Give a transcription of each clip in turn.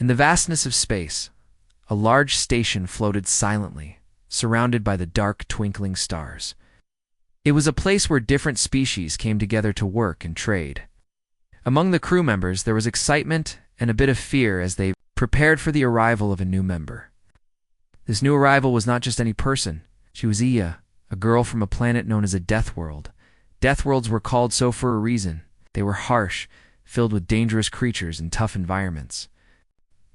In the vastness of space, a large station floated silently, surrounded by the dark, twinkling stars. It was a place where different species came together to work and trade. Among the crew members, there was excitement and a bit of fear as they prepared for the arrival of a new member. This new arrival was not just any person. She was Iya, a girl from a planet known as a Deathworld. Deathworlds were called so for a reason. They were harsh, filled with dangerous creatures and tough environments.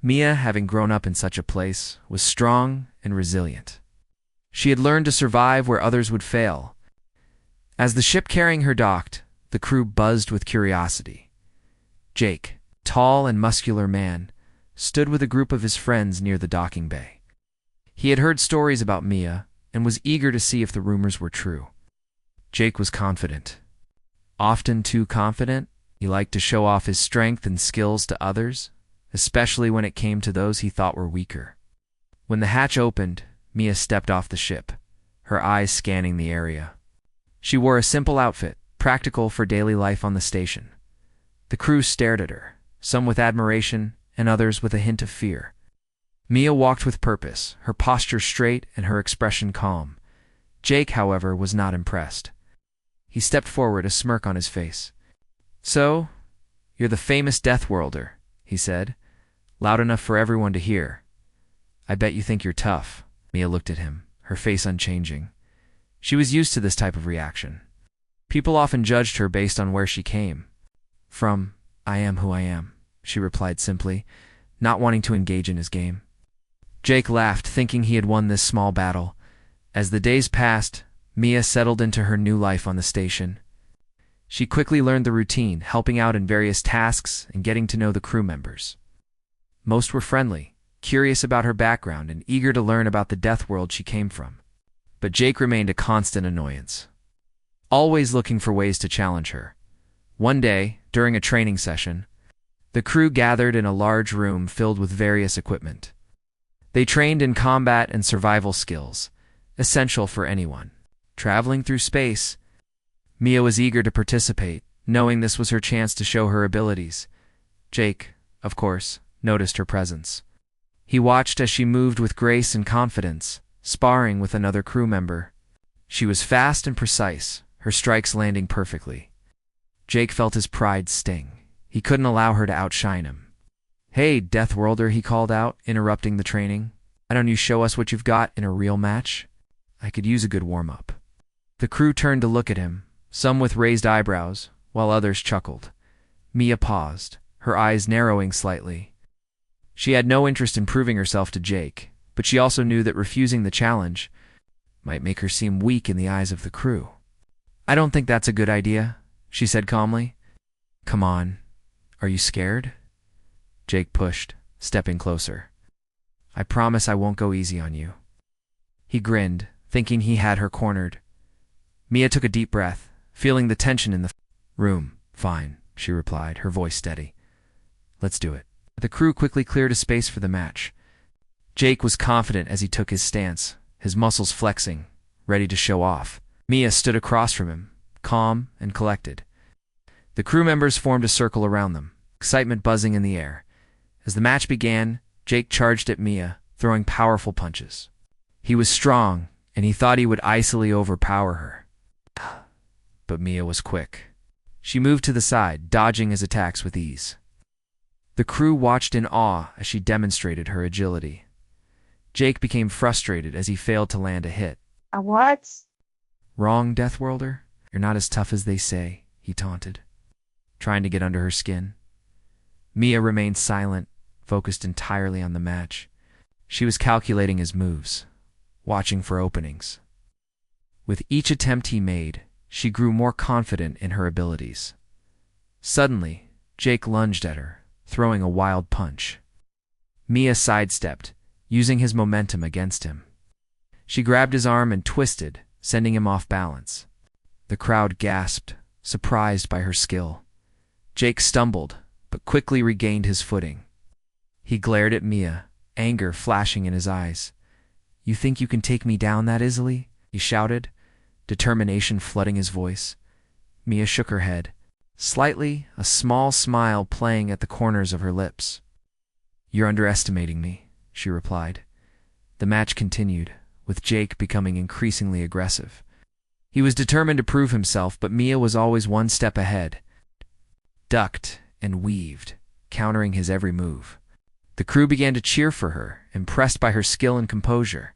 Mia, having grown up in such a place, was strong and resilient. She had learned to survive where others would fail. As the ship carrying her docked, the crew buzzed with curiosity. Jake, tall and muscular man, stood with a group of his friends near the docking bay. He had heard stories about Mia and was eager to see if the rumors were true. Jake was confident. Often too confident, he liked to show off his strength and skills to others, especially when it came to those he thought were weaker. When the hatch opened, Mia stepped off the ship, her eyes scanning the area. She wore a simple outfit, practical for daily life on the station. The crew stared at her, some with admiration and others with a hint of fear. Mia walked with purpose, her posture straight and her expression calm. Jake, however, was not impressed. He stepped forward, a smirk on his face. "So, you're the famous Deathworlder," he said, loud enough for everyone to hear. "I bet you think you're tough." Mia looked at him, her face unchanging. She was used to this type of reaction. People often judged her based on where she came from. "I am who I am," she replied simply, not wanting to engage in his game. Jake laughed, thinking he had won this small battle. As the days passed, Mia settled into her new life on the station. She quickly learned the routine, helping out in various tasks and getting to know the crew members. Most were friendly, curious about her background, and eager to learn about the death world she came from. But Jake remained a constant annoyance, always looking for ways to challenge her. One day, during a training session, the crew gathered in a large room filled with various equipment. They trained in combat and survival skills, essential for anyone traveling through space. Mia was eager to participate, knowing this was her chance to show her abilities. Jake, of course, noticed her presence. He watched as she moved with grace and confidence, sparring with another crew member. She was fast and precise, her strikes landing perfectly. Jake felt his pride sting. He couldn't allow her to outshine him. "Hey, Deathworlder," he called out, interrupting the training. "Why don't you show us what you've got in a real match? I could use a good warm-up." The crew turned to look at him, some with raised eyebrows, while others chuckled. Mia paused, her eyes narrowing slightly. She had no interest in proving herself to Jake, but she also knew that refusing the challenge might make her seem weak in the eyes of the crew. "I don't think that's a good idea," she said calmly. "Come on, are you scared?" Jake pushed, stepping closer. "I promise I won't go easy on you." He grinned, thinking he had her cornered. Mia took a deep breath, feeling the tension in the room. "Fine," she replied, her voice steady. "Let's do it." The crew quickly cleared a space for the match. Jake was confident as he took his stance, his muscles flexing, ready to show off. Mia stood across from him, calm and collected. The crew members formed a circle around them, excitement buzzing in the air. As the match began, Jake charged at Mia, throwing powerful punches. He was strong, and he thought he would easily overpower her. But Mia was quick. She moved to the side, dodging his attacks with ease. The crew watched in awe as she demonstrated her agility. Jake became frustrated as he failed to land a hit. What? "Wrong, Deathworlder? You're not as tough as they say," he taunted, trying to get under her skin. Mia remained silent, focused entirely on the match. She was calculating his moves, watching for openings. With each attempt he made, she grew more confident in her abilities. Suddenly, Jake lunged at her, throwing a wild punch. Mia sidestepped, using his momentum against him. She grabbed his arm and twisted, sending him off balance. The crowd gasped, surprised by her skill. Jake stumbled, but quickly regained his footing. He glared at Mia, anger flashing in his eyes. "You think you can take me down that easily?" he shouted, determination flooding his voice. Mia shook her head, slightly, a small smile playing at the corners of her lips. "You're underestimating me," she replied. The match continued, with Jake becoming increasingly aggressive. He was determined to prove himself, but Mia was always one step ahead, ducked and weaved, countering his every move. The crew began to cheer for her, impressed by her skill and composure.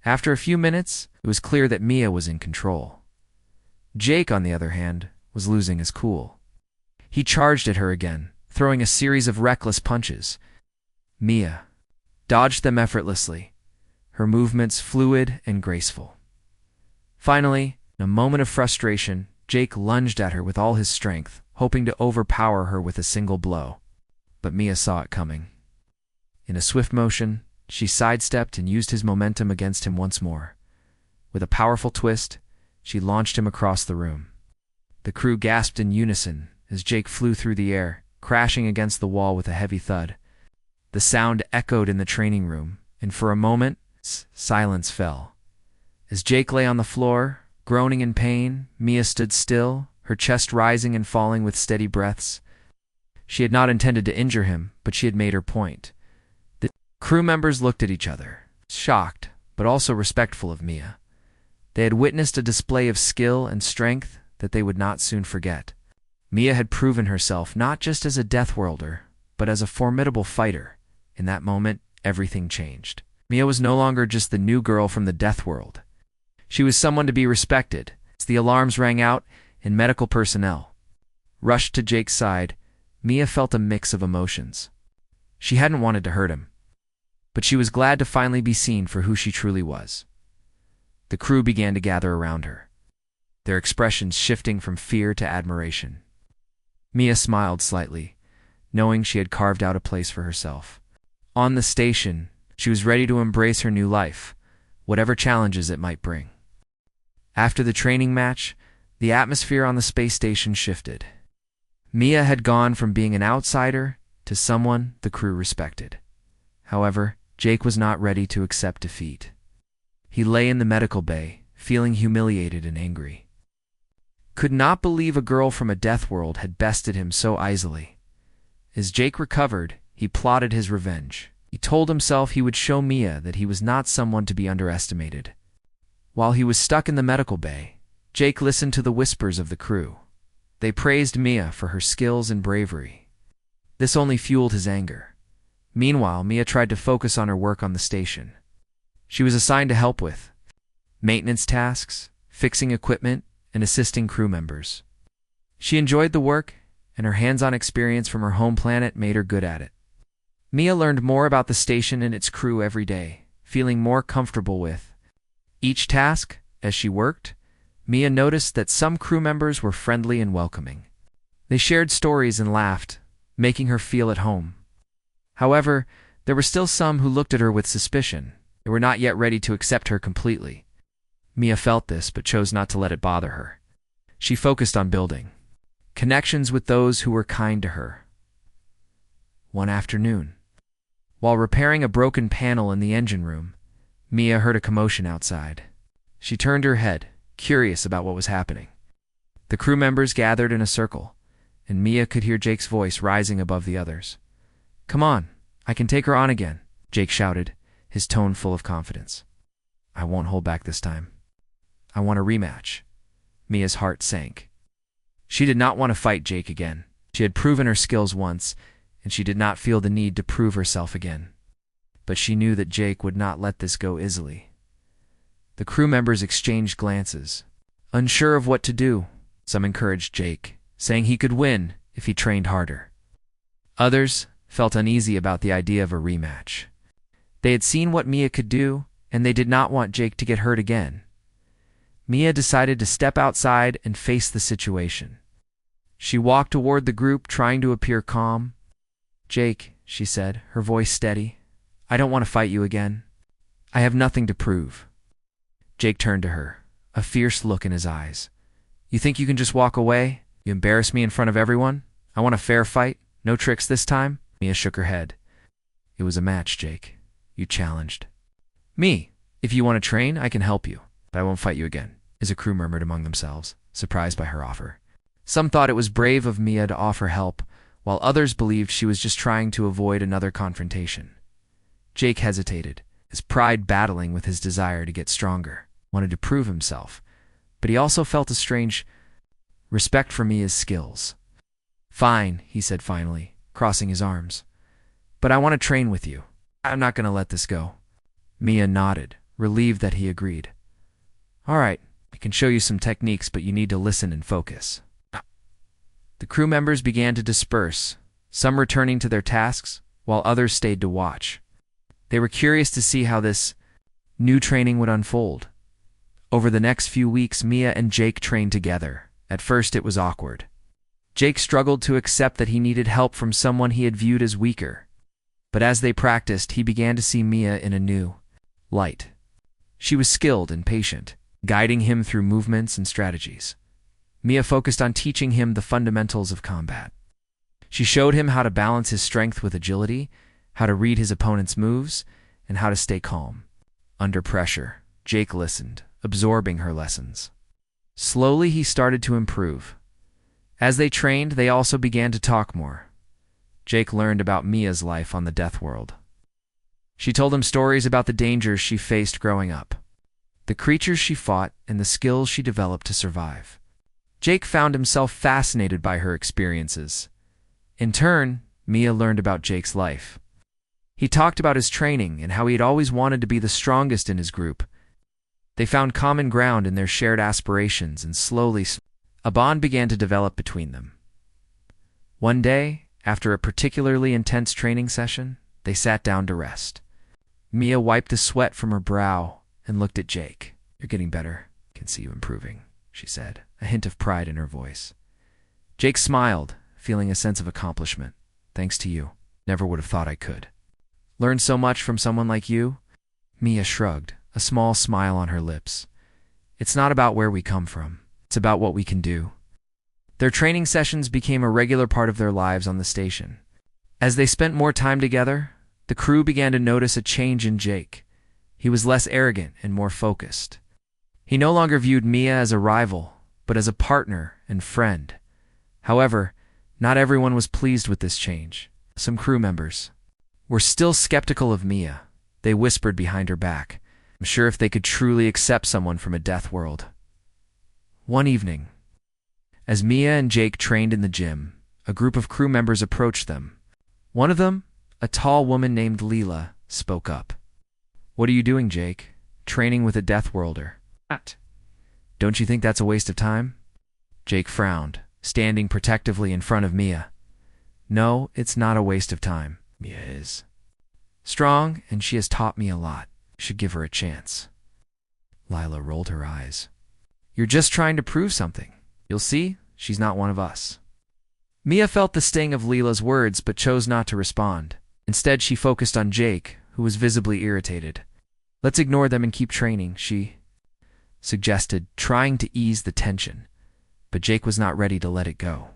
After a few minutes, it was clear that Mia was in control. Jake, on the other hand, was losing his cool. He charged at her again, throwing a series of reckless punches. Mia dodged them effortlessly, her movements fluid and graceful. Finally, in a moment of frustration, Jake lunged at her with all his strength, hoping to overpower her with a single blow. But Mia saw it coming. In a swift motion, she sidestepped and used his momentum against him once more. With a powerful twist, she launched him across the room. The crew gasped in unison as Jake flew through the air, crashing against the wall with a heavy thud. The sound echoed in the training room, and for a moment, silence fell. As Jake lay on the floor, groaning in pain, Mia stood still, her chest rising and falling with steady breaths. She had not intended to injure him, but she had made her point. The crew members looked at each other, shocked, but also respectful of Mia. They had witnessed a display of skill and strength that they would not soon forget. Mia had proven herself not just as a Deathworlder, but as a formidable fighter. In that moment, everything changed. Mia was no longer just the new girl from the Deathworld. She was someone to be respected. As the alarms rang out, and medical personnel rushed to Jake's side, Mia felt a mix of emotions. She hadn't wanted to hurt him, but she was glad to finally be seen for who she truly was. The crew began to gather around her, their expressions shifting from fear to admiration. Mia smiled slightly, knowing she had carved out a place for herself. On the station, she was ready to embrace her new life, whatever challenges it might bring. After the training match, the atmosphere on the space station shifted. Mia had gone from being an outsider to someone the crew respected. However, Jake was not ready to accept defeat. He lay in the medical bay, feeling humiliated and angry. Could not believe a girl from a Deathworld had bested him so easily. As Jake recovered, he plotted his revenge. He told himself he would show Mia that he was not someone to be underestimated. While he was stuck in the medical bay, Jake listened to the whispers of the crew. They praised Mia for her skills and bravery. This only fueled his anger. Meanwhile, Mia tried to focus on her work on the station. She was assigned to help with maintenance tasks, fixing equipment, and assisting crew members. She enjoyed the work, and her hands-on experience from her home planet made her good at it. Mia learned more about the station and its crew every day, feeling more comfortable with each task. As she worked, Mia noticed that some crew members were friendly and welcoming. They shared stories and laughed, making her feel at home. However, there were still some who looked at her with suspicion. They were not yet ready to accept her completely. Mia felt this, but chose not to let it bother her. She focused on building connections with those who were kind to her. One afternoon, while repairing a broken panel in the engine room, Mia heard a commotion outside. She turned her head, curious about what was happening. The crew members gathered in a circle, and Mia could hear Jake's voice rising above the others. "Come on, I can take her on again," Jake shouted, his tone full of confidence. "I won't hold back this time. I want a rematch." Mia's heart sank. She did not want to fight Jake again. She had proven her skills once, and she did not feel the need to prove herself again. But she knew that Jake would not let this go easily. The crew members exchanged glances, unsure of what to do. Some encouraged Jake, saying he could win if he trained harder. Others felt uneasy about the idea of a rematch. They had seen what Mia could do, and they did not want Jake to get hurt again. Mia decided to step outside and face the situation. She walked toward the group, trying to appear calm. "Jake," she said, her voice steady, "I don't want to fight you again. I have nothing to prove." Jake turned to her, a fierce look in his eyes. "You think you can just walk away? You embarrass me in front of everyone? I want a fair fight, no tricks this time?" Mia shook her head. "It was a match, Jake. You challenged me. If you want to train, I can help you, but I won't fight you again," as a crew murmured among themselves, surprised by her offer. Some thought it was brave of Mia to offer help, while others believed she was just trying to avoid another confrontation. Jake hesitated, his pride battling with his desire to get stronger, wanted to prove himself, but he also felt a strange respect for Mia's skills. "Fine," he said finally, crossing his arms. "But I want to train with you. I'm not going to let this go." Mia nodded, relieved that he agreed. "All right, I can show you some techniques, but you need to listen and focus." The crew members began to disperse, some returning to their tasks, while others stayed to watch. They were curious to see how this new training would unfold. Over the next few weeks, Mia and Jake trained together. At first, it was awkward. Jake struggled to accept that he needed help from someone he had viewed as weaker. But as they practiced, he began to see Mia in a new light. She was skilled and patient, guiding him through movements and strategies. Mia focused on teaching him the fundamentals of combat. She showed him how to balance his strength with agility, how to read his opponent's moves, and how to stay calm. Under pressure, Jake listened, absorbing her lessons. Slowly, he started to improve. As they trained, they also began to talk more. Jake learned about Mia's life on the Deathworld. She told him stories about the dangers she faced growing up, the creatures she fought, and the skills she developed to survive. Jake found himself fascinated by her experiences. In turn, Mia learned about Jake's life. He talked about his training and how he had always wanted to be the strongest in his group. They found common ground in their shared aspirations, and slowly, a bond began to develop between them. One day, after a particularly intense training session, they sat down to rest. Mia wiped the sweat from her brow and looked at Jake. "You're getting better. I can see you improving," she said, a hint of pride in her voice. Jake smiled, feeling a sense of accomplishment. "Thanks to you. Never would have thought I could." "Learn so much from someone like you?" Mia shrugged, a small smile on her lips. "It's not about where we come from. It's about what we can do." Their training sessions became a regular part of their lives on the station. As they spent more time together, the crew began to notice a change in Jake. He was less arrogant and more focused. He no longer viewed Mia as a rival, but as a partner and friend. However, not everyone was pleased with this change. Some crew members were still skeptical of Mia. They whispered behind her back, unsure if they could truly accept someone from a death world. One evening, as Mia and Jake trained in the gym, a group of crew members approached them. One of them, a tall woman named Leela, spoke up. "What are you doing, Jake? Training with a Deathworlder. Don't you think that's a waste of time?" Jake frowned, standing protectively in front of Mia. "No, it's not a waste of time. Mia is strong, and she has taught me a lot. You should give her a chance." Lila rolled her eyes. "You're just trying to prove something. You'll see, she's not one of us." Mia felt the sting of Leela's words but chose not to respond. Instead, she focused on Jake, who was visibly irritated. "Let's ignore them and keep training," she suggested, trying to ease the tension. But Jake was not ready to let it go.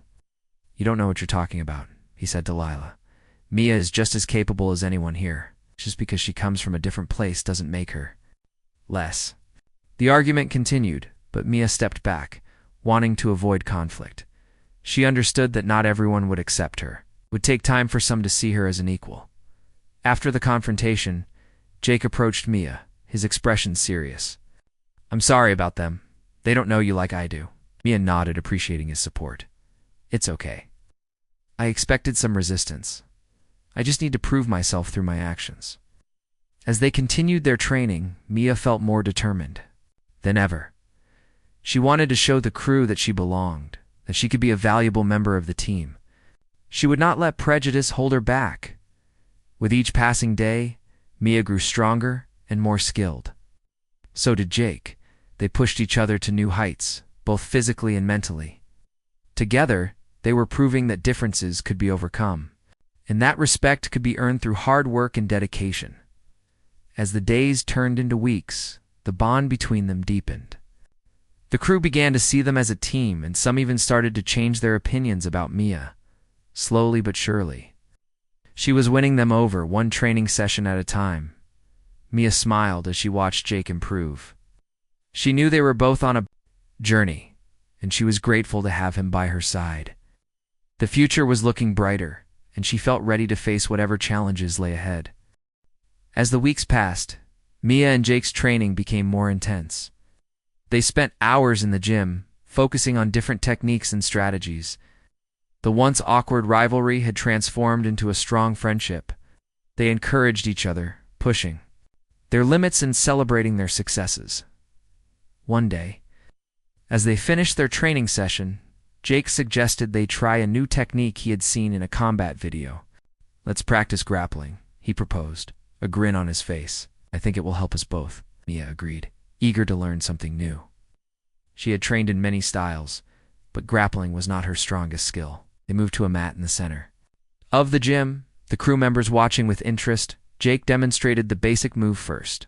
"You don't know what you're talking about," he said to Lila. "Mia is just as capable as anyone here. Just because she comes from a different place doesn't make her less." The argument continued, but Mia stepped back, wanting to avoid conflict. She understood that not everyone would accept her. It would take time for some to see her as an equal. After the confrontation, Jake approached Mia, his expression serious. "I'm sorry about them. They don't know you like I do." Mia nodded, appreciating his support. "It's okay. I expected some resistance. I just need to prove myself through my actions." As they continued their training, Mia felt more determined than ever. She wanted to show the crew that she belonged, that she could be a valuable member of the team. She would not let prejudice hold her back. With each passing day, Mia grew stronger and more skilled. So did Jake. They pushed each other to new heights, both physically and mentally. Together, they were proving that differences could be overcome, and that respect could be earned through hard work and dedication. As the days turned into weeks, the bond between them deepened. The crew began to see them as a team, and some even started to change their opinions about Mia, slowly but surely. She was winning them over, one training session at a time. Mia smiled as she watched Jake improve. She knew they were both on a journey, and she was grateful to have him by her side. The future was looking brighter, and she felt ready to face whatever challenges lay ahead. As the weeks passed, Mia and Jake's training became more intense. They spent hours in the gym, focusing on different techniques and strategies. The once awkward rivalry had transformed into a strong friendship. They encouraged each other, pushing their limits and celebrating their successes. One day, as they finished their training session, Jake suggested they try a new technique he had seen in a combat video. "Let's practice grappling," he proposed, a grin on his face. "I think it will help us both," Mia agreed, eager to learn something new. She had trained in many styles, but grappling was not her strongest skill. They moved to a mat in the center of the gym, the crew members watching with interest. Jake demonstrated the basic move first.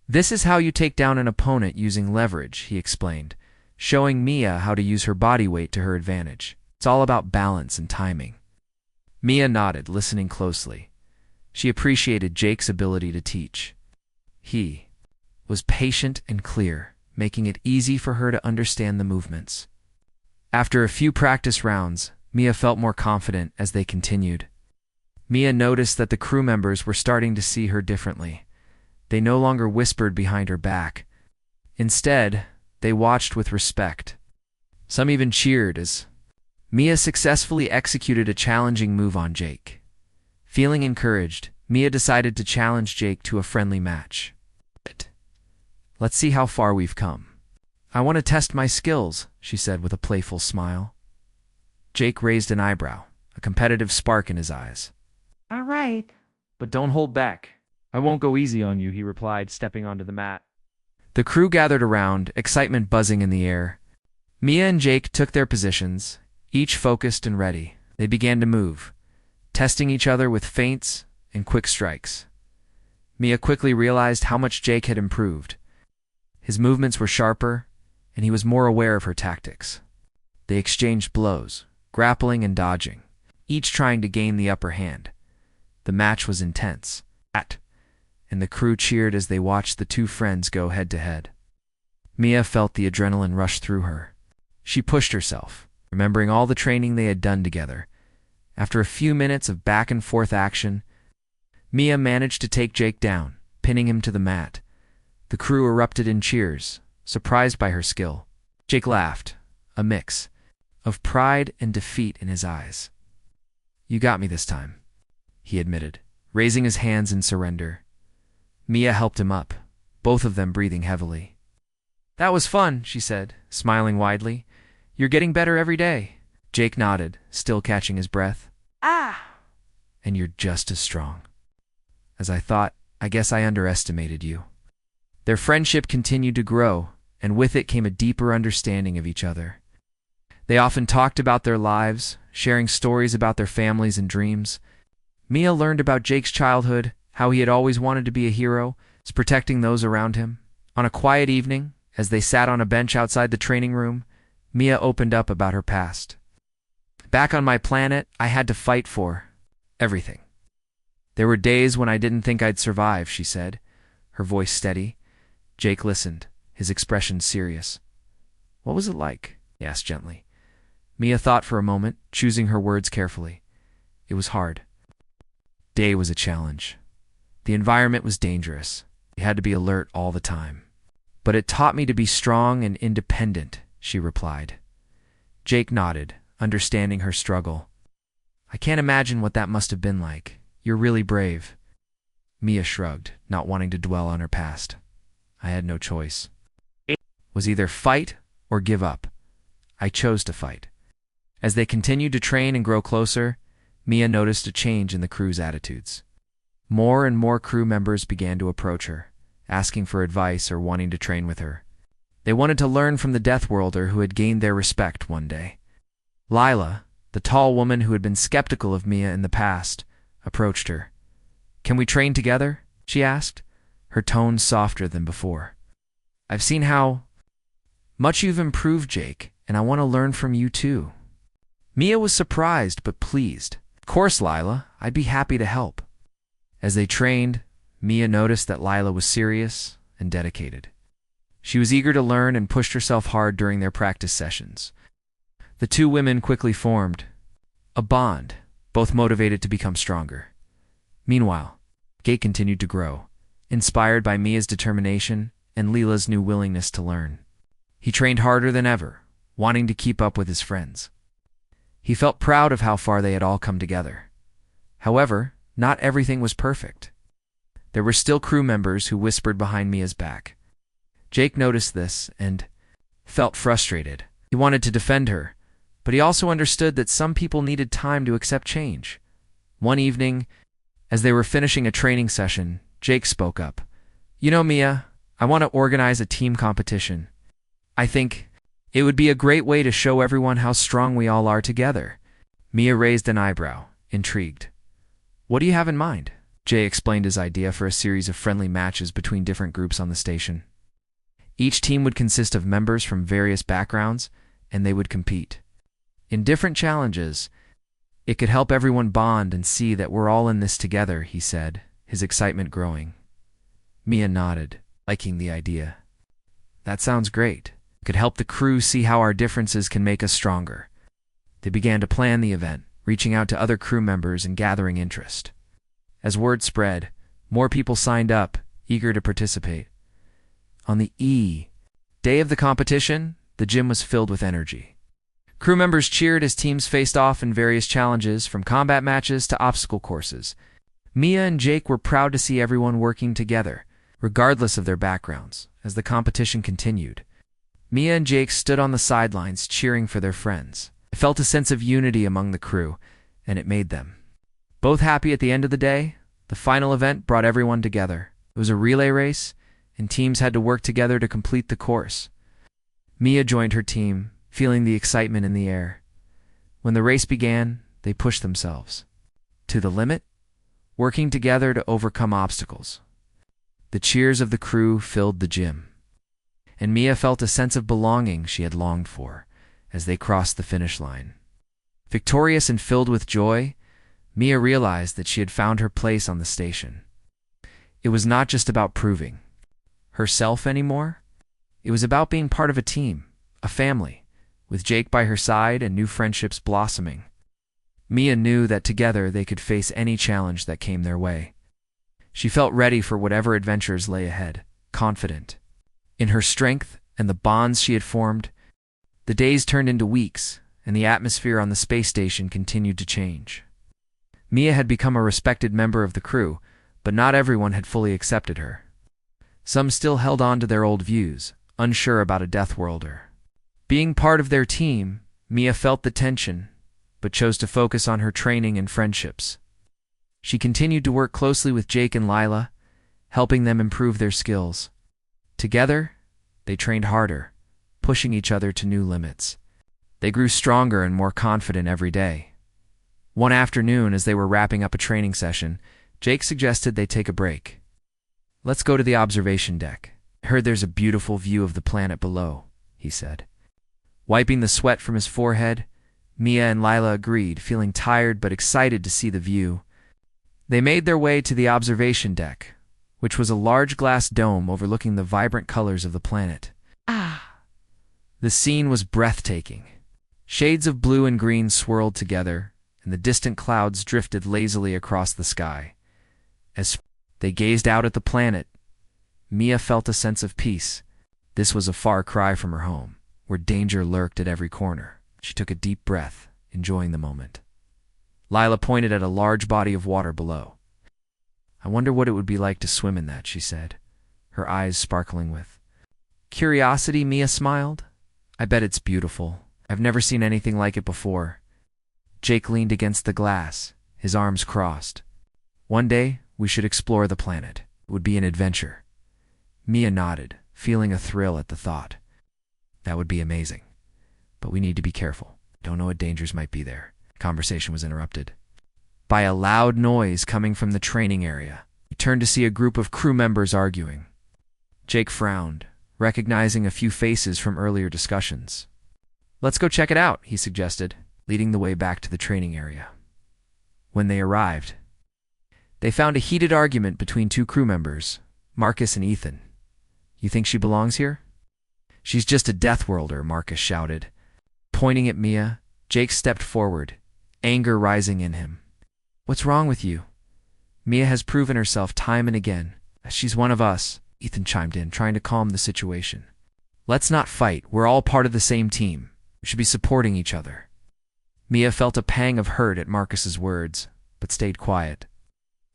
"This is how you take down an opponent using leverage," he explained, showing Mia how to use her body weight to her advantage. "It's all about balance and timing." Mia nodded, listening closely. She appreciated Jake's ability to teach. He was patient and clear, making it easy for her to understand the movements. After a few practice rounds, Mia felt more confident as they continued. Mia noticed that the crew members were starting to see her differently. They no longer whispered behind her back. Instead, they watched with respect. Some even cheered as Mia successfully executed a challenging move on Jake. Feeling encouraged, Mia decided to challenge Jake to a friendly match. "Let's see how far we've come." "I want to test my skills," she said with a playful smile. Jake raised an eyebrow, a competitive spark in his eyes. "All right. "But don't hold back. I won't go easy on you," he replied, stepping onto the mat. The crew gathered around, excitement buzzing in the air. Mia and Jake took their positions, each focused and ready. They began to move, testing each other with feints and quick strikes. Mia quickly realized how much Jake had improved. His movements were sharper, and he was more aware of her tactics. They exchanged blows, grappling and dodging, each trying to gain the upper hand. The match was intense, and the crew cheered as they watched the two friends go head-to-head. Mia felt the adrenaline rush through her. She pushed herself, remembering all the training they had done together. After a few minutes of back-and-forth action, Mia managed to take Jake down, pinning him to the mat. The crew erupted in cheers, surprised by her skill. Jake laughed, a mix of pride and defeat in his eyes. "You got me this time," he admitted, raising his hands in surrender. Mia helped him up, both of them breathing heavily. "That was fun," she said, smiling widely. "You're getting better every day." Jake nodded, still catching his breath. "And you're just as strong." "As I thought, I guess I underestimated you." Their friendship continued to grow, and with it came a deeper understanding of each other. They often talked about their lives, sharing stories about their families and dreams. Mia learned about Jake's childhood, how he had always wanted to be a hero, protecting those around him. On a quiet evening, as they sat on a bench outside the training room, Mia opened up about her past. "Back on my planet, I had to fight for everything. There were days when I didn't think I'd survive," she said, her voice steady. Jake listened, his expression serious. "What was it like?" he asked gently. Mia thought for a moment, choosing her words carefully. "It was hard. Day was a challenge. The environment was dangerous. We had to be alert all the time. But it taught me to be strong and independent," she replied. Jake nodded, understanding her struggle. "I can't imagine what that must have been like. You're really brave." Mia shrugged, not wanting to dwell on her past. "I had no choice. It was either fight or give up. I chose to fight." As they continued to train and grow closer, Mia noticed a change in the crew's attitudes. More and more crew members began to approach her, asking for advice or wanting to train with her. They wanted to learn from the Deathworlder who had gained their respect one day. Lila, the tall woman who had been skeptical of Mia in the past, approached her. "Can we train together?" she asked, her tone softer than before. "I've seen how much you've improved, Jake, and I want to learn from you too." Mia was surprised but pleased. "Of course, Lila, I'd be happy to help." As they trained, Mia noticed that Lila was serious and dedicated. She was eager to learn and pushed herself hard during their practice sessions. The two women quickly formed a bond, both motivated to become stronger. Meanwhile, Jake continued to grow, inspired by Mia's determination and Leela's new willingness to learn. He trained harder than ever, wanting to keep up with his friends. He felt proud of how far they had all come together. However, not everything was perfect. There were still crew members who whispered behind Mia's back. Jake noticed this and felt frustrated. He wanted to defend her, but he also understood that some people needed time to accept change. One evening, as they were finishing a training session, Jake spoke up. "You know, Mia, I want to organize a team competition. I think it would be a great way to show everyone how strong we all are together." Mia raised an eyebrow, intrigued. "What do you have in mind?" Jay explained his idea for a series of friendly matches between different groups on the station. Each team would consist of members from various backgrounds, and they would compete in different challenges. "It could help everyone bond and see that we're all in this together," he said, his excitement growing. Mia nodded, liking the idea. "That sounds great. It could help the crew see how our differences can make us stronger." They began to plan the event, reaching out to other crew members and gathering interest. As word spread, more people signed up, eager to participate. On the day of the competition, the gym was filled with energy. Crew members cheered as teams faced off in various challenges, from combat matches to obstacle courses. Mia and Jake were proud to see everyone working together, regardless of their backgrounds. As the competition continued, Mia and Jake stood on the sidelines cheering for their friends. They felt a sense of unity among the crew, and it made them both happy. At the end of the day, the final event brought everyone together. It was a relay race, and teams had to work together to complete the course. Mia joined her team, feeling the excitement in the air. When the race began, they pushed themselves to the limit, working together to overcome obstacles. The cheers of the crew filled the gym, and Mia felt a sense of belonging she had longed for as they crossed the finish line. Victorious and filled with joy, Mia realized that she had found her place on the station. It was not just about proving herself anymore. It was about being part of a team, a family, with Jake by her side and new friendships blossoming. Mia knew that together they could face any challenge that came their way. She felt ready for whatever adventures lay ahead, confident in her strength and the bonds she had formed. The days turned into weeks, and the atmosphere on the space station continued to change. Mia had become a respected member of the crew, but not everyone had fully accepted her. Some still held on to their old views, unsure about a Deathworlder. Being part of their team, Mia felt the tension, but chose to focus on her training and friendships. She continued to work closely with Jake and Lila, helping them improve their skills. Together, they trained harder, pushing each other to new limits. They grew stronger and more confident every day. One afternoon, as they were wrapping up a training session, Jake suggested they take a break. "Let's go to the observation deck. I heard there's a beautiful view of the planet below," he said. Wiping the sweat from his forehead, Mia and Lila agreed, feeling tired but excited to see the view. They made their way to the observation deck, which was a large glass dome overlooking the vibrant colors of the planet. The scene was breathtaking. Shades of blue and green swirled together, and the distant clouds drifted lazily across the sky. As they gazed out at the planet, Mia felt a sense of peace. This was a far cry from her home, where danger lurked at every corner. She took a deep breath, enjoying the moment. Lila pointed at a large body of water below. "I wonder what it would be like to swim in that," she said, her eyes sparkling with curiosity. Mia smiled. "I bet it's beautiful. I've never seen anything like it before." Jake leaned against the glass, his arms crossed. "One day, we should explore the planet. It would be an adventure." Mia nodded, feeling a thrill at the thought. "That would be amazing. But we need to be careful. Don't know what dangers might be there." Conversation was interrupted by a loud noise coming from the training area. He turned to see a group of crew members arguing. Jake frowned, recognizing a few faces from earlier discussions. "Let's go check it out," he suggested, leading the way back to the training area. When they arrived, they found a heated argument between two crew members, Marcus and Ethan. "You think she belongs here?" "She's just a Deathworlder," Marcus shouted. Pointing at Mia, Jake stepped forward, anger rising in him. "What's wrong with you? Mia has proven herself time and again. She's one of us," Ethan chimed in, trying to calm the situation. "Let's not fight. We're all part of the same team. We should be supporting each other." Mia felt a pang of hurt at Marcus's words, but stayed quiet.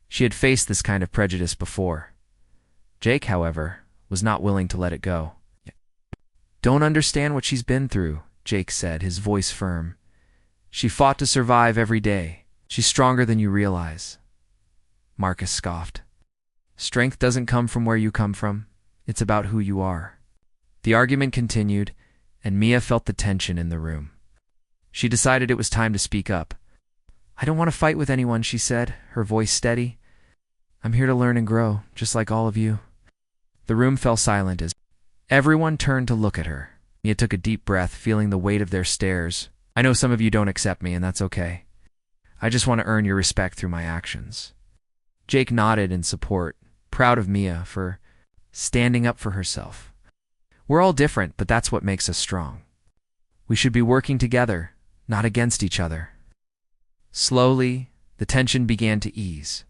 She had faced this kind of prejudice before. Jake, however, was not willing to let it go. "Don't understand what she's been through," Jake said, his voice firm. "She fought to survive every day. She's stronger than you realize." Marcus scoffed. "Strength doesn't come from where you come from. It's about who you are." The argument continued, and Mia felt the tension in the room. She decided it was time to speak up. "I don't want to fight with anyone," she said, her voice steady. "I'm here to learn and grow, just like all of you." The room fell silent as everyone turned to look at her. Mia took a deep breath, feeling the weight of their stares. "I know some of you don't accept me, and that's okay. I just want to earn your respect through my actions." Jake nodded in support, proud of Mia for standing up for herself. "We're all different, but that's what makes us strong. We should be working together, not against each other." Slowly, the tension began to ease.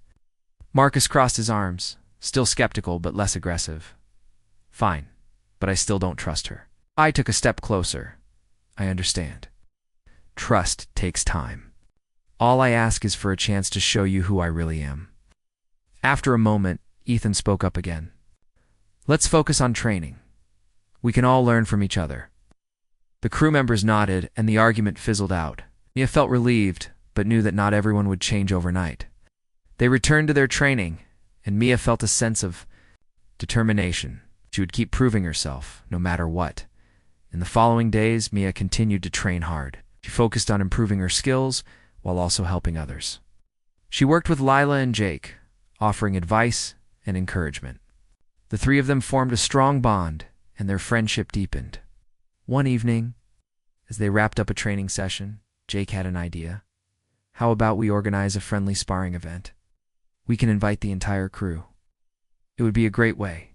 Marcus crossed his arms, still skeptical but less aggressive. "Fine, but I still don't trust her." I took a step closer. "I understand. Trust takes time. All I ask is for a chance to show you who I really am." After a moment, Ethan spoke up again. "Let's focus on training. We can all learn from each other." The crew members nodded, and the argument fizzled out. Mia felt relieved, but knew that not everyone would change overnight. They returned to their training, and Mia felt a sense of determination. She would keep proving herself, no matter what. In the following days, Mia continued to train hard. She focused on improving her skills while also helping others. She worked with Lila and Jake, offering advice and encouragement. The three of them formed a strong bond, and their friendship deepened. One evening, as they wrapped up a training session, Jake had an idea. "How about we organize a friendly sparring event? We can invite the entire crew. It would be a great way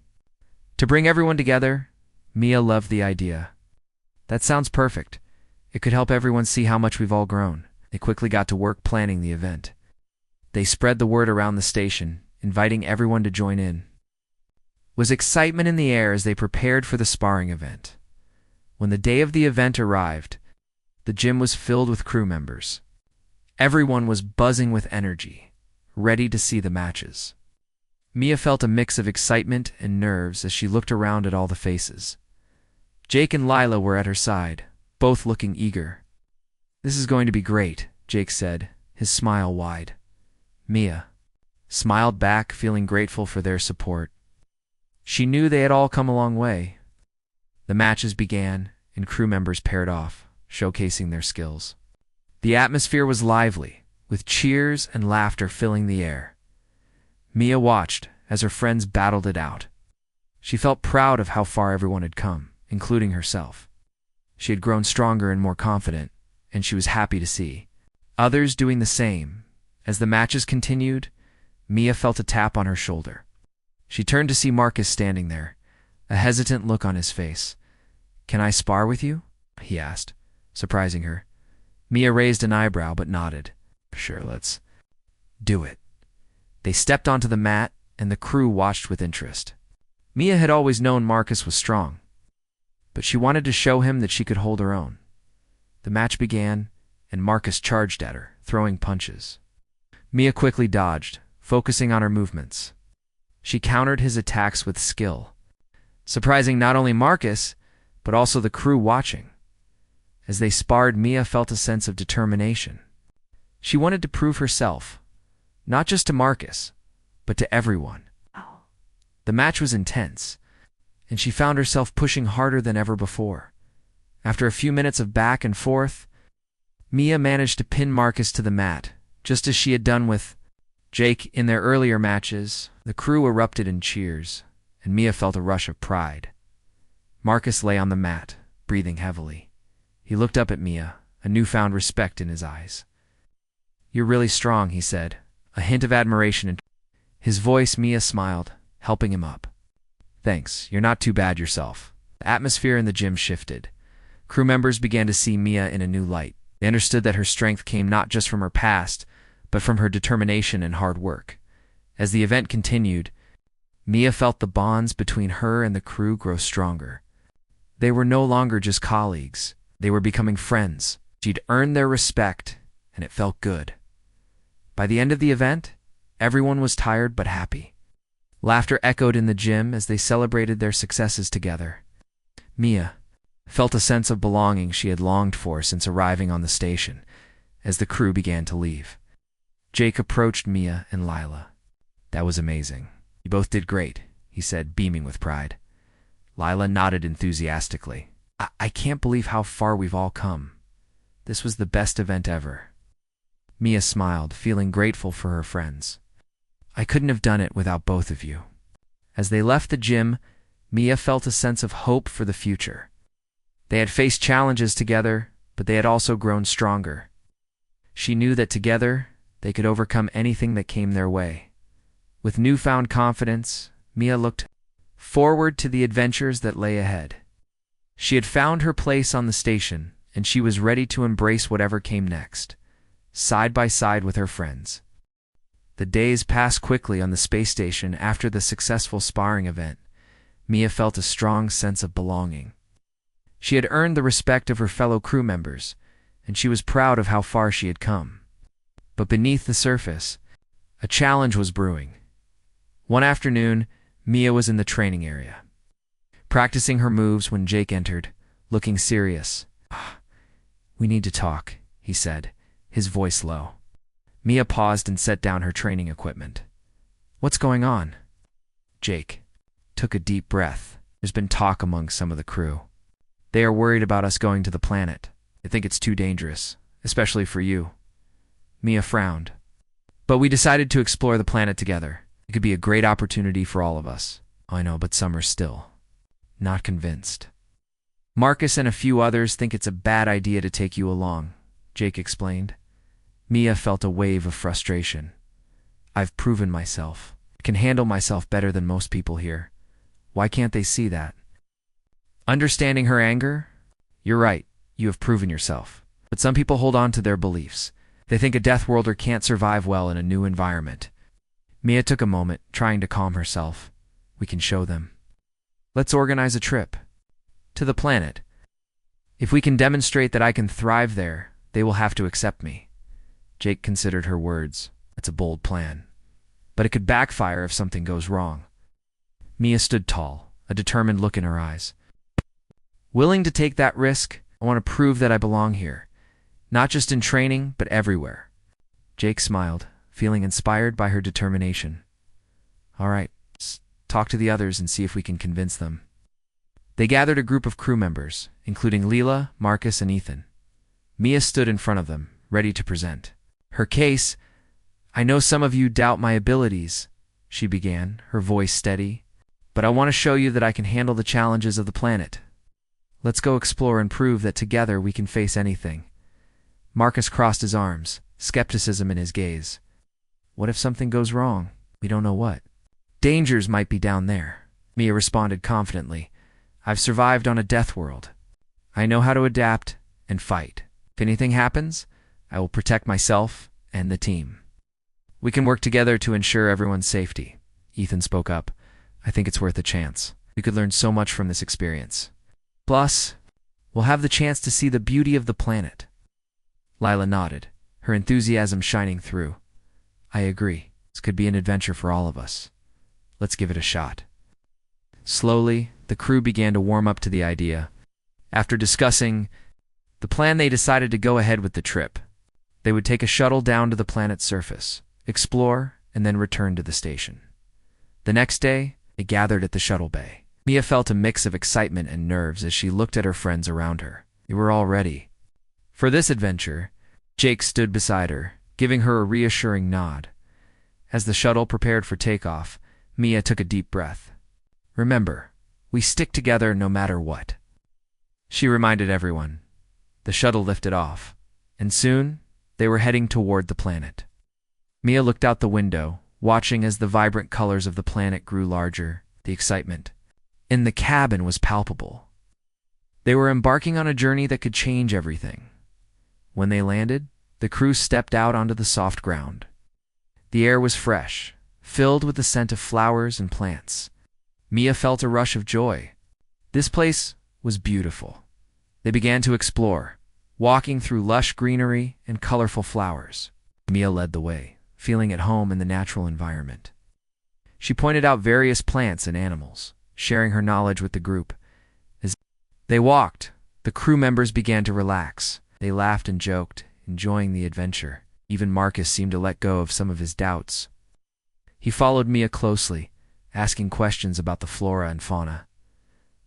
to bring everyone together." Mia loved the idea. "That sounds perfect. It could help everyone see how much we've all grown." They quickly got to work planning the event. They spread the word around the station, inviting everyone to join in. Was excitement in the air as they prepared for the sparring event. When the day of the event arrived, the gym was filled with crew members. Everyone was buzzing with energy, ready to see the matches. Mia felt a mix of excitement and nerves as she looked around at all the faces. Jake and Lila were at her side, both looking eager. "This is going to be great," Jake said, his smile wide. Mia smiled back, feeling grateful for their support. She knew they had all come a long way. The matches began, and crew members paired off, showcasing their skills. The atmosphere was lively, with cheers and laughter filling the air. Mia watched as her friends battled it out. She felt proud of how far everyone had come, including herself. She had grown stronger and more confident, and she was happy to see others doing the same. As the matches continued, Mia felt a tap on her shoulder. She turned to see Marcus standing there, a hesitant look on his face. "Can I spar with you?" he asked, surprising her. Mia raised an eyebrow but nodded. "Sure, let's do it." They stepped onto the mat, and the crew watched with interest. Mia had always known Marcus was strong, but she wanted to show him that she could hold her own. The match began, and Marcus charged at her, throwing punches. Mia quickly dodged, focusing on her movements. She countered his attacks with skill, surprising not only Marcus, but also the crew watching. As they sparred, Mia felt a sense of determination. She wanted to prove herself, not just to Marcus, but to everyone. The match was intense, and she found herself pushing harder than ever before. After a few minutes of back and forth, Mia managed to pin Marcus to the mat, just as she had done with Jake in their earlier matches. The crew erupted in cheers, and Mia felt a rush of pride. Marcus lay on the mat, breathing heavily. He looked up at Mia, a newfound respect in his eyes. "You're really strong," he said, a hint of admiration in his voice. Mia smiled, helping him up. "Thanks, you're not too bad yourself." The atmosphere in the gym shifted. Crew members began to see Mia in a new light. They understood that her strength came not just from her past, but from her determination and hard work. As the event continued, Mia felt the bonds between her and the crew grow stronger. They were no longer just colleagues. They were becoming friends. She'd earned their respect, and it felt good. By the end of the event, everyone was tired but happy. Laughter echoed in the gym as they celebrated their successes together. Mia felt a sense of belonging she had longed for since arriving on the station. As the crew began to leave, Jake approached Mia and Lila. "That was amazing. You both did great," he said, beaming with pride. Lila nodded enthusiastically. I can't believe how far we've all come. This was the best event ever." Mia smiled, feeling grateful for her friends. "I couldn't have done it without both of you." As they left the gym, Mia felt a sense of hope for the future. They had faced challenges together, but they had also grown stronger. She knew that together, they could overcome anything that came their way. With newfound confidence, Mia looked forward to the adventures that lay ahead. She had found her place on the station, and she was ready to embrace whatever came next, side by side with her friends. The days passed quickly on the space station after the successful sparring event. Mia felt a strong sense of belonging. She had earned the respect of her fellow crew members, and she was proud of how far she had come. But beneath the surface, a challenge was brewing. One afternoon, Mia was in the training area, practicing her moves when Jake entered, looking serious. "We need to talk," he said, his voice low. Mia paused and set down her training equipment. "What's going on?" Jake took a deep breath. "There's been talk among some of the crew. They are worried about us going to the planet. They think it's too dangerous, especially for you." Mia frowned. "But we decided to explore the planet together. It could be a great opportunity for all of us." "I know, but some are still not convinced. Marcus and a few others think it's a bad idea to take you along," Jake explained. Mia felt a wave of frustration. "I've proven myself. I can handle myself better than most people here. Why can't they see that?" Understanding her anger, "You're right, you have proven yourself. But some people hold on to their beliefs. They think a Deathworlder can't survive well in a new environment." Mia took a moment, trying to calm herself. "We can show them. Let's organize a trip to the planet. If we can demonstrate that I can thrive there, they will have to accept me." Jake considered her words. "That's a bold plan. But it could backfire if something goes wrong." Mia stood tall, a determined look in her eyes. "Willing to take that risk? I want to prove that I belong here. Not just in training, but everywhere." Jake smiled, feeling inspired by her determination. "All right, let's talk to the others and see if we can convince them." They gathered a group of crew members, including Leela, Marcus, and Ethan. Mia stood in front of them, ready to present her case. "I know some of you doubt my abilities," she began, her voice steady, "but I want to show you that I can handle the challenges of the planet. Let's go explore and prove that together we can face anything." Marcus crossed his arms, skepticism in his gaze. "What if something goes wrong? We don't know what." "Dangers might be down there," Mia responded confidently. "I've survived on a death world. I know how to adapt and fight. If anything happens, I will protect myself and the team. We can work together to ensure everyone's safety." Ethan spoke up. "I think it's worth a chance. We could learn so much from this experience. Plus, we'll have the chance to see the beauty of the planet." Lila nodded, her enthusiasm shining through. "I agree. This could be an adventure for all of us. Let's give it a shot." Slowly, the crew began to warm up to the idea. After discussing the plan, they decided to go ahead with the trip. They would take a shuttle down to the planet's surface, explore, and then return to the station. The next day, they gathered at the shuttle bay. Mia felt a mix of excitement and nerves as she looked at her friends around her. They were all ready for this adventure. Jake stood beside her, giving her a reassuring nod. As the shuttle prepared for takeoff, Mia took a deep breath. "Remember, we stick together no matter what," she reminded everyone. The shuttle lifted off, and soon they were heading toward the planet. Mia looked out the window, watching as the vibrant colors of the planet grew larger. The excitement in the cabin was palpable. They were embarking on a journey that could change everything. When they landed, the crew stepped out onto the soft ground. The air was fresh, filled with the scent of flowers and plants. Mia felt a rush of joy. This place was beautiful. They began to explore, walking through lush greenery and colorful flowers. Mia led the way, feeling at home in the natural environment. She pointed out various plants and animals, sharing her knowledge with the group. As they walked, the crew members began to relax. They laughed and joked, enjoying the adventure. Even Marcus seemed to let go of some of his doubts. He followed Mia closely, asking questions about the flora and fauna.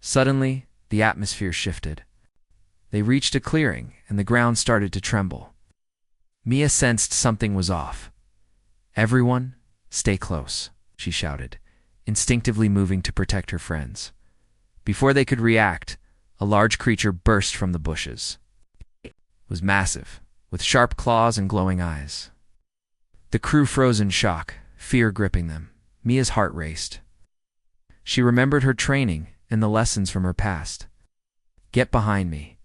Suddenly, the atmosphere shifted. They reached a clearing, and the ground started to tremble. Mia sensed something was off. "Everyone, stay close," she shouted, instinctively moving to protect her friends. Before they could react, a large creature burst from the bushes. It was massive, with sharp claws and glowing eyes. The crew froze in shock, fear gripping them. Mia's heart raced. She remembered her training and the lessons from her past. "Get behind me,"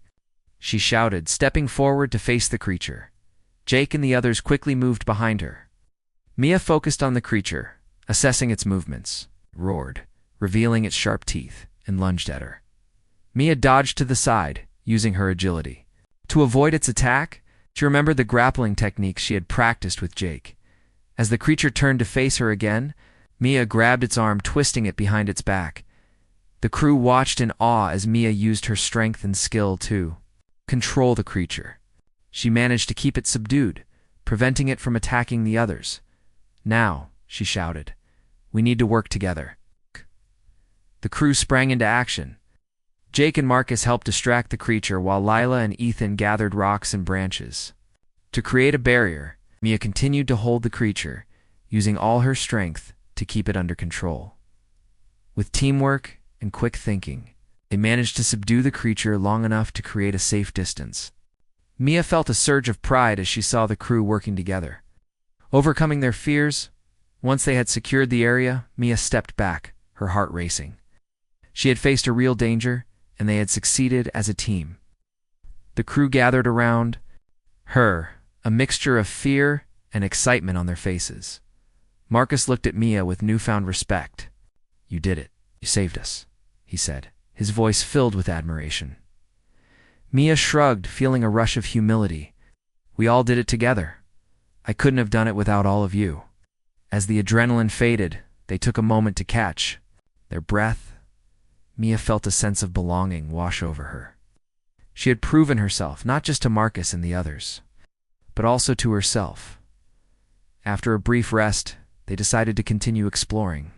she shouted, stepping forward to face the creature. Jake and the others quickly moved behind her. Mia focused on the creature, assessing its movements. It roared, revealing its sharp teeth, and lunged at her. Mia dodged to the side, using her agility. To avoid its attack, she remembered the grappling techniques she had practiced with Jake. As the creature turned to face her again, Mia grabbed its arm, twisting it behind its back. The crew watched in awe as Mia used her strength and skill to control the creature. She managed to keep it subdued, preventing it from attacking the others. "Now," she shouted, "we need to work together." The crew sprang into action. Jake and Marcus helped distract the creature while Lila and Ethan gathered rocks and branches. To create a barrier, Mia continued to hold the creature, using all her strength to keep it under control. With teamwork and quick thinking, they managed to subdue the creature long enough to create a safe distance. Mia felt a surge of pride as she saw the crew working together. Overcoming their fears, once they had secured the area, Mia stepped back, her heart racing. She had faced a real danger, and they had succeeded as a team. The crew gathered around her, a mixture of fear and excitement on their faces. Marcus looked at Mia with newfound respect. "You did it. You saved us," he said, his voice filled with admiration. Mia shrugged, feeling a rush of humility. "We all did it together. I couldn't have done it without all of you." As the adrenaline faded, they took a moment to catch their breath. Mia felt a sense of belonging wash over her. She had proven herself not just to Marcus and the others, but also to herself. After a brief rest, they decided to continue exploring.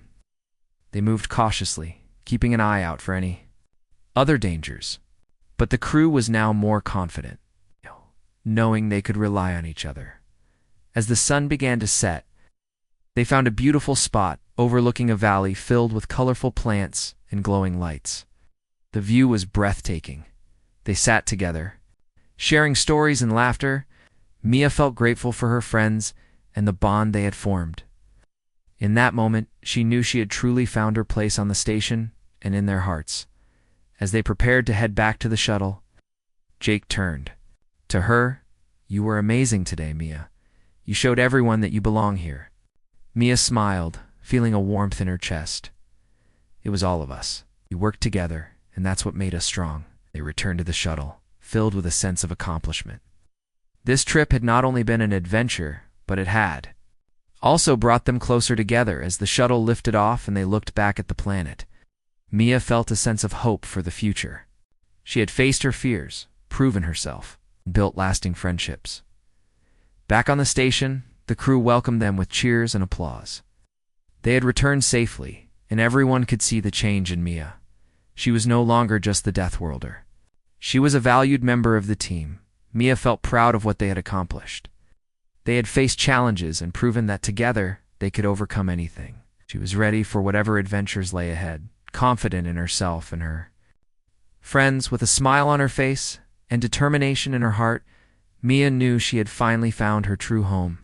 They moved cautiously, keeping an eye out for any other dangers. But the crew was now more confident, knowing they could rely on each other. As the sun began to set, they found a beautiful spot overlooking a valley filled with colorful plants and glowing lights. The view was breathtaking. They sat together, sharing stories and laughter. Mia felt grateful for her friends and the bond they had formed. In that moment, she knew she had truly found her place on the station and in their hearts. As they prepared to head back to the shuttle, Jake turned to her. "You were amazing today, Mia. You showed everyone that you belong here." Mia smiled, feeling a warmth in her chest. "It was all of us. We worked together, and that's what made us strong." They returned to the shuttle, filled with a sense of accomplishment. This trip had not only been an adventure, but it had also brought them closer together. As the shuttle lifted off and they looked back at the planet, Mia felt a sense of hope for the future. She had faced her fears, proven herself, and built lasting friendships. Back on the station, the crew welcomed them with cheers and applause. They had returned safely, and everyone could see the change in Mia. She was no longer just the Deathworlder. She was a valued member of the team. Mia felt proud of what they had accomplished. They had faced challenges and proven that together they could overcome anything. She was ready for whatever adventures lay ahead, confident in herself and her friends. With a smile on her face and determination in her heart, Mia knew she had finally found her true home.